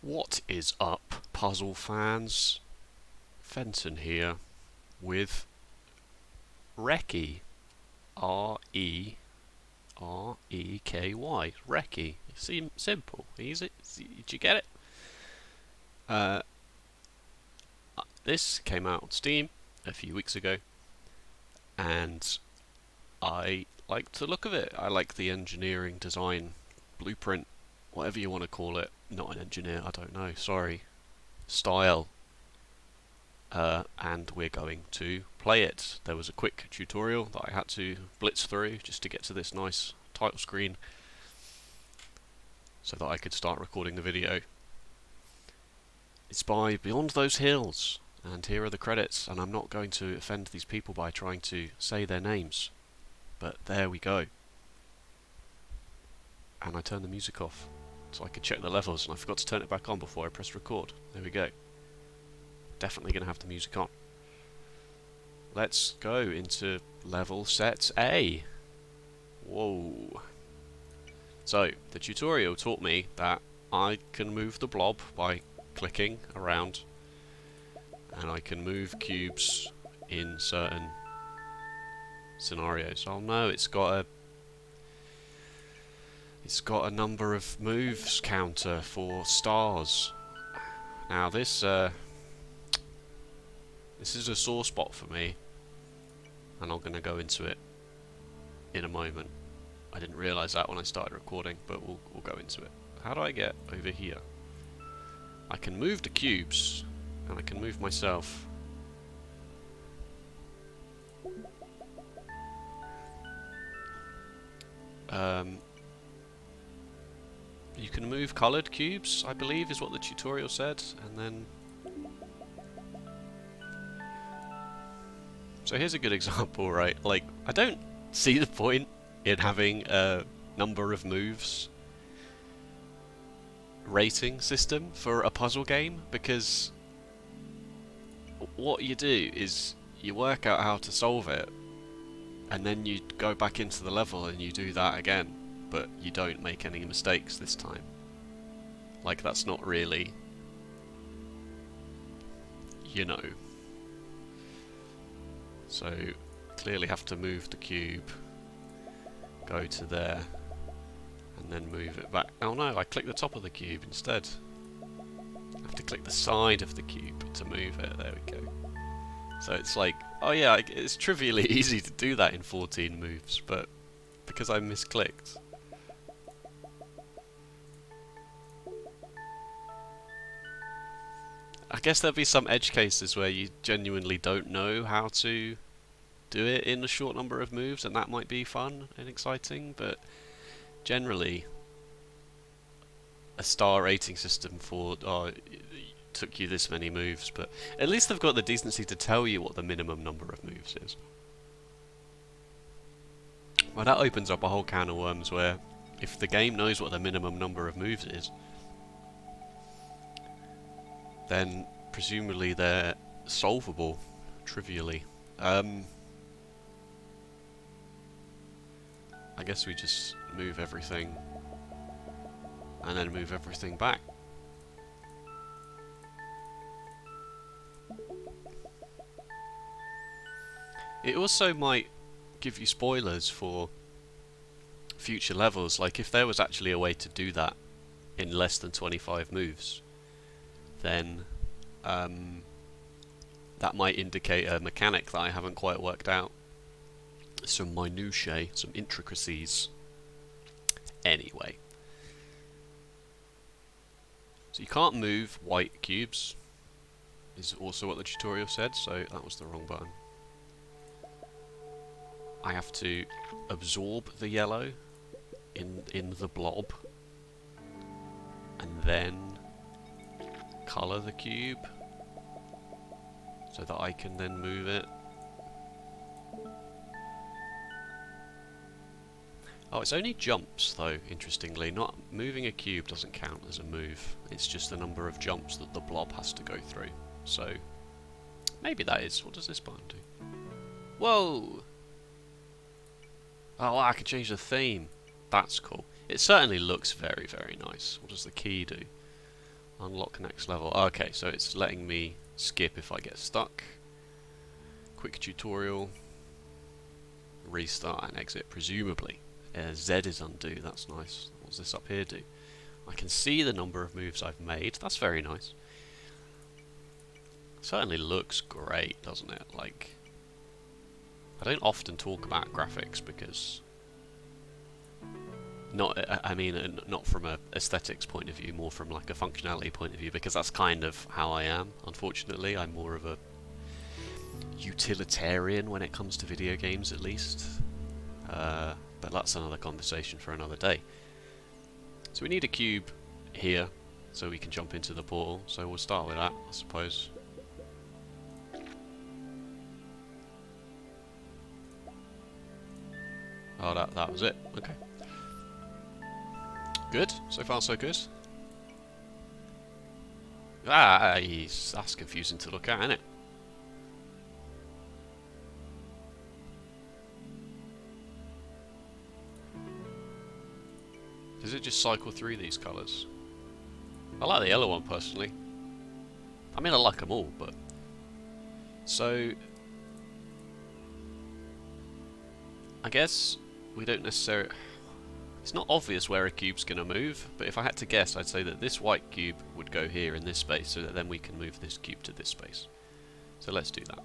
What is up, puzzle fans? Fenton here with Reky. R-E-R-E-K-Y. Reky. Simple. Easy. Did you get it? Uh, this came out on Steam a few weeks ago, and I like the look of it. I like the engineering design, blueprint, whatever you want to call it. Not an engineer, I don't know, sorry. Style. And we're going to play it. There was a quick tutorial that I had to blitz through just to get to this nice title screen so that I could start recording the video. It's by Beyond Those Hills, and here are the credits, and I'm not going to offend these people by trying to say their names, but there we go. And I turned the music off so I could check the levels, and I forgot to turn it back on before I pressed record. There we go. Definitely going to have the music on. Let's go into level set A. Whoa. So, the tutorial taught me that I can move the blob by clicking around, and I can move cubes in certain scenarios. Oh no, it's got a number of moves counter for stars. Now this is a sore spot for me, and I'm going to go into it in a moment. I didn't realise that when I started recording, but we'll go into it. How do I get over here? I can move the cubes, and I can move myself. You can move coloured cubes, I believe, is what the tutorial said, and then... So here's a good example, right? Like, I don't see the point in having a number of moves rating system for a puzzle game, because what you do is you work out how to solve it, and then you go back into the level and you do that again, but you don't make any mistakes this time. Like, that's not really, you know. So, clearly have to move the cube, go to there, and then move it back. Oh no, I clicked the top of the cube instead. I have to click the side of the cube to move it, there we go. So it's like, oh yeah, it's trivially easy to do that in 14 moves, but because I misclicked. I guess there'll be some edge cases where you genuinely don't know how to do it in a short number of moves, and that might be fun and exciting, but generally a star rating system for it took you this many moves, but at least they've got the decency to tell you what the minimum number of moves is. Well, that opens up a whole can of worms where if the game knows what the minimum number of moves is, then presumably they're solvable trivially. I guess we just move everything and then move everything back. It also might give you spoilers for future levels, like if there was actually a way to do that in less than 25 moves, then that might indicate a mechanic that I haven't quite worked out. Some minutiae, some intricacies. Anyway. So you can't move white cubes, is also what the tutorial said, so that was the wrong button. I have to absorb the yellow in the blob, and then colour the cube so that I can then move it. Oh, it's only jumps though, interestingly. Not moving a cube doesn't count as a move. It's just the number of jumps that the blob has to go through. So maybe that is. What does this button do? Whoa! Oh, I can change the theme. That's cool. It certainly looks very, very nice. What does the key do? Unlock next level. Okay, so it's letting me skip if I get stuck. Quick tutorial. Restart and exit, presumably. Z is undo, that's nice. What's this up here do? I can see the number of moves I've made. That's very nice. Certainly looks great, doesn't it? Like, I don't often talk about graphics because not from a aesthetics point of view, more from like a functionality point of view, because that's kind of how I am. Unfortunately, I'm more of a utilitarian when it comes to video games, at least. But that's another conversation for another day. So we need a cube here so we can jump into the portal. So we'll start with that, I suppose. Oh, that was it. Okay. Good. So far, so good. That's confusing to look at, isn't it? Does it just cycle through these colours? I like the yellow one personally. I mean, I like them all, but... So... I guess we don't necessarily... It's not obvious where a cube's going to move, but if I had to guess, I'd say that this white cube would go here in this space, so that then we can move this cube to this space. So let's do that.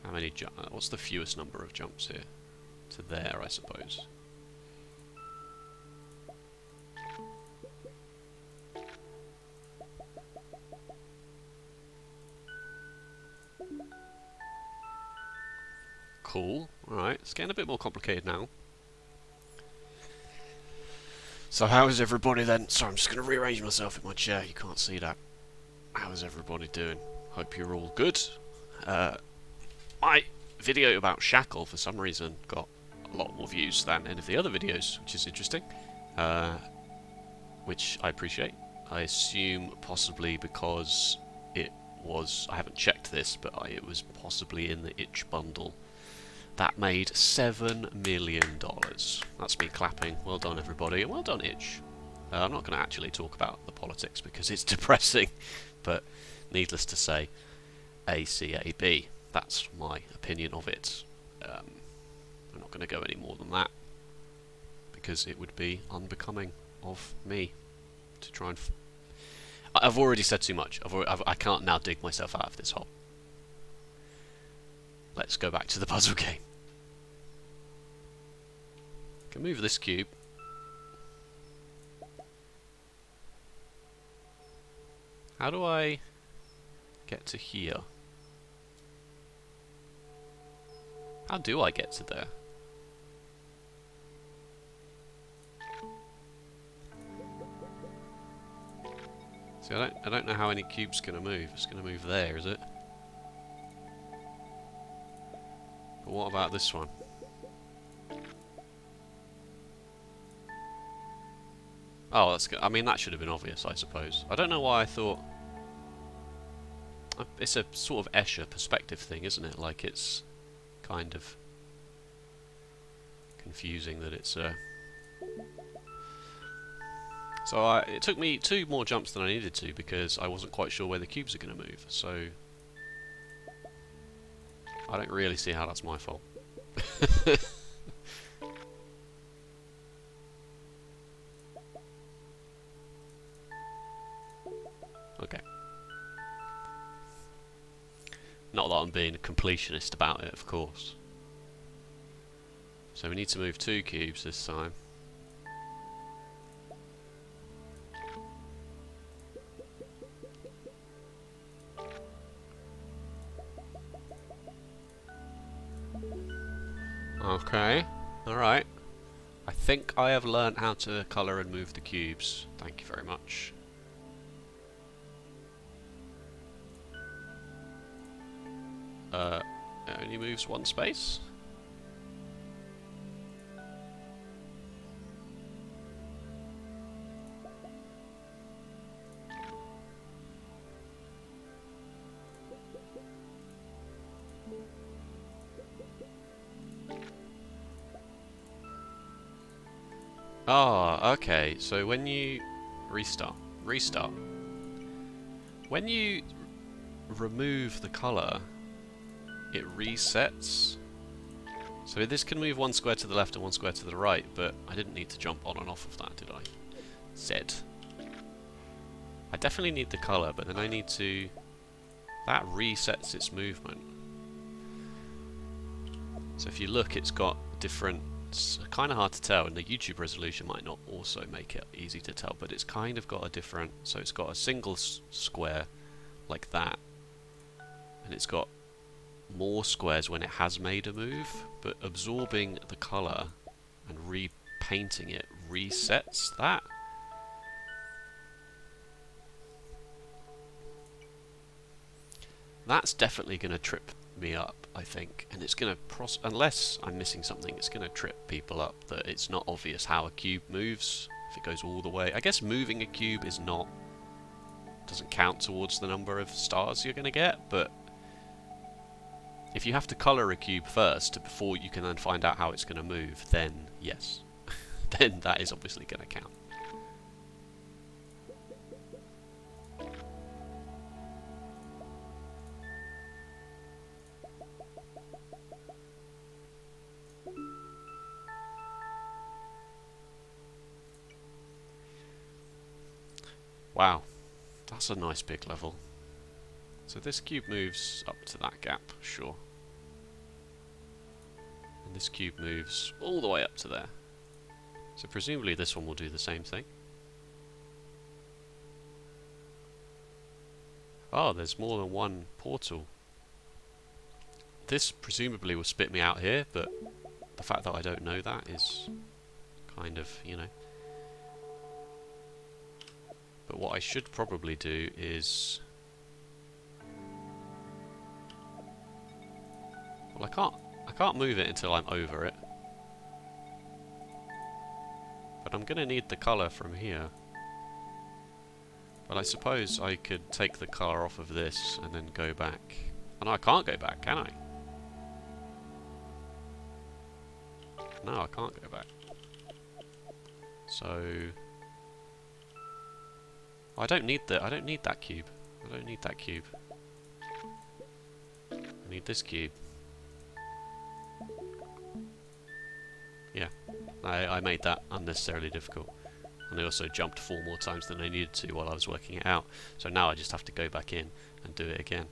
How many what's the fewest number of jumps here? To there, I suppose. Cool. Alright, it's getting a bit more complicated now. So how is everybody then? Sorry, I'm just going to rearrange myself in my chair. You can't see that. How is everybody doing? Hope you're all good. My video about Shackle, for some reason, got a lot more views than any of the other videos, which is interesting. Which I appreciate. I assume possibly because it was... I haven't checked this, but it was possibly in the itch bundle. That made $7 million. That's me clapping. Well done, everybody. And well done, itch. I'm not going to actually talk about the politics because it's depressing. But needless to say, ACAB. That's my opinion of it. I'm not going to go any more than that because it would be unbecoming of me to try and... I've already said too much. I can't now dig myself out of this hole. Let's go back to the puzzle game. Can move this cube. How do I get to here? How do I get to there? See, I don't know how any cube's gonna move. It's gonna move there, is it? But what about this one? Oh, that's good. I mean, that should have been obvious, I suppose. I don't know why I thought... It's a sort of Escher perspective thing, isn't it? Like, it's kind of confusing that it's... So it took me 2 more jumps than I needed to because I wasn't quite sure where the cubes are going to move. So I don't really see how that's my fault. Okay. Not that I'm being a completionist about it, of course. So we need to move 2 cubes this time. Okay, alright. I think I have learned how to colour and move the cubes. Thank you very much. It only moves 1 space? Ah, okay. So when you restart, when you remove the color, it resets. So this can move one square to the left and one square to the right, but I didn't need to jump on and off of that, did I? Z. I definitely need the color, but then I need to... That resets its movement. So if you look, it's got different... It's kind of hard to tell, and the YouTube resolution might not also make it easy to tell, but it's kind of got a different... So it's got a single square like that, and it's got more squares when it has made a move, but absorbing the color and repainting it resets that. That's definitely going to trip me up, I think, and it's going to unless I'm missing something, it's going to trip people up that it's not obvious how a cube moves if it goes all the way. I guess moving a cube is not, doesn't count towards the number of stars you're going to get, but if you have to colour a cube first before you can then find out how it's going to move, then yes, then that is obviously going to count. Wow, that's a nice big level. So this cube moves up to that gap, sure. And this cube moves all the way up to there. So presumably this one will do the same thing. Oh, there's more than one portal. This presumably will spit me out here, but the fact that I don't know that is kind of, you know. But what I should probably do is... Well, I can't move it until I'm over it. But I'm going to need the colour from here. But I suppose I could take the colour off of this and then go back. Oh no, I can't go back, can I? No, I can't go back. So... I don't need that cube. I don't need that cube. I need this cube. Yeah, I made that unnecessarily difficult. And I also jumped 4 more times than I needed to while I was working it out. So now I just have to go back in and do it again.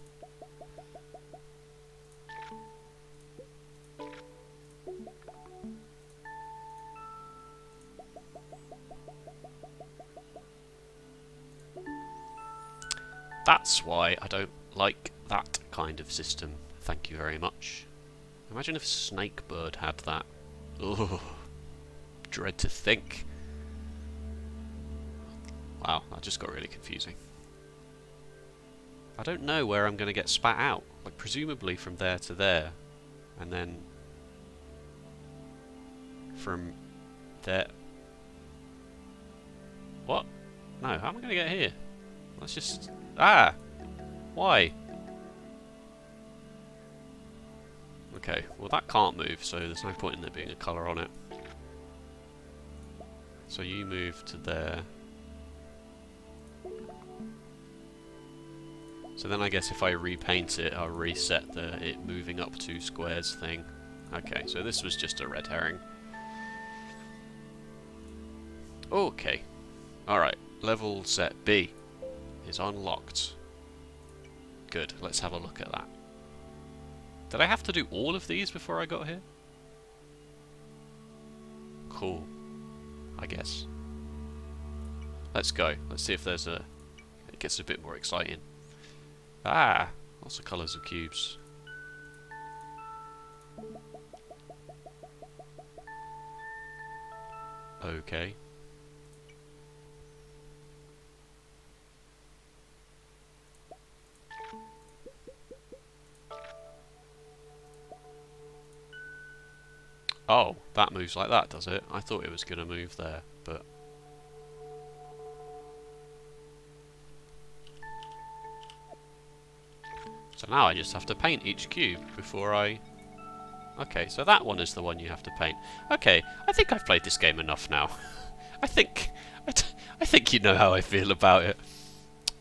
That's why I don't like that kind of system. Thank you very much. Imagine if Snakebird had that. Ugh. Dread to think. Wow, that just got really confusing. I don't know where I'm going to get spat out. Like, presumably from there to there. And then... from there... What? No, how am I going to get here? Let's just... Ah! Why? Okay, well that can't move, so there's no point in there being a colour on it. So you move to there. So then I guess if I repaint it, I'll reset the it moving up 2 squares thing. Okay, so this was just a red herring. Okay. Alright, level set B is unlocked. Good, let's have a look at that. Did I have to do all of these before I got here? Cool. I guess. Let's go. Let's see if there's a... It gets a bit more exciting. Ah! Lots of colours of cubes. Okay. Oh, that moves like that, does it? I thought it was going to move there, but... So now I just have to paint each cube before I... Okay, so that one is the one you have to paint. Okay, I think I've played this game enough now. I think I think you know how I feel about it.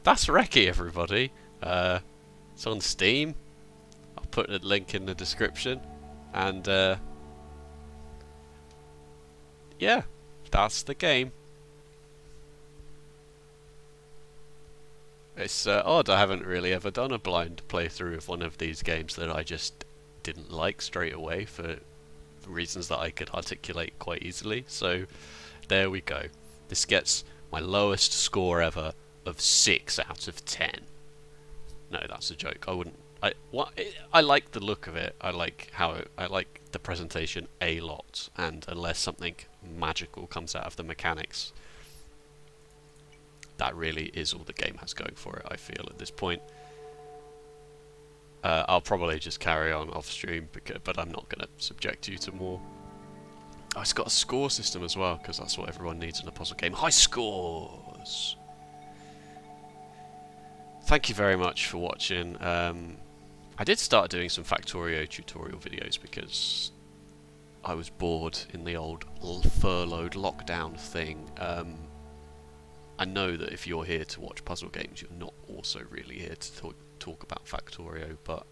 That's Reky, everybody. It's on Steam. I'll put a link in the description, and yeah, that's the game. It's odd. I haven't really ever done a blind playthrough of one of these games that I just didn't like straight away for reasons that I could articulate quite easily. So there we go. This gets my lowest score ever of 6 out of 10. No, that's a joke. I wouldn't. I like the look of it. I like I like the presentation a lot. And unless something magical comes out of the mechanics, that really is all the game has going for it, I feel, at this point. I'll probably just carry on off stream, but I'm not going to subject you to more. Oh, it's got a score system as well, because that's what everyone needs in a puzzle game. High scores! Thank you very much for watching. I did start doing some Factorio tutorial videos because I was bored in the old furloughed lockdown thing. I know that if you're here to watch puzzle games, you're not also really here to talk about Factorio, but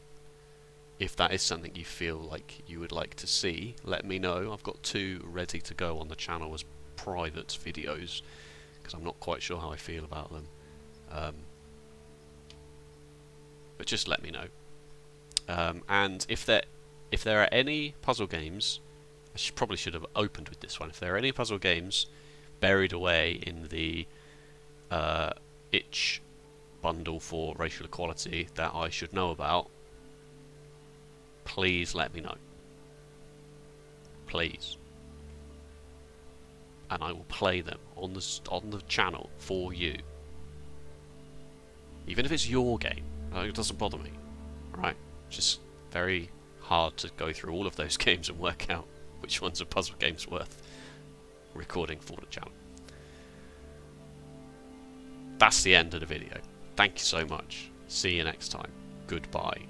if that is something you feel like you would like to see, let me know. I've got 2 ready to go on the channel as private videos, because I'm not quite sure how I feel about them. But just let me know. And if there are any puzzle games, probably should have opened with this one. If there are any puzzle games buried away in the itch bundle for racial equality that I should know about, please let me know. Please. And I will play them on the channel for you. Even if it's your game, it doesn't bother me. Right? Just very hard to go through all of those games and work out which ones are puzzle games worth recording for the channel. That's the end of the video. Thank you so much. See you next time. Goodbye.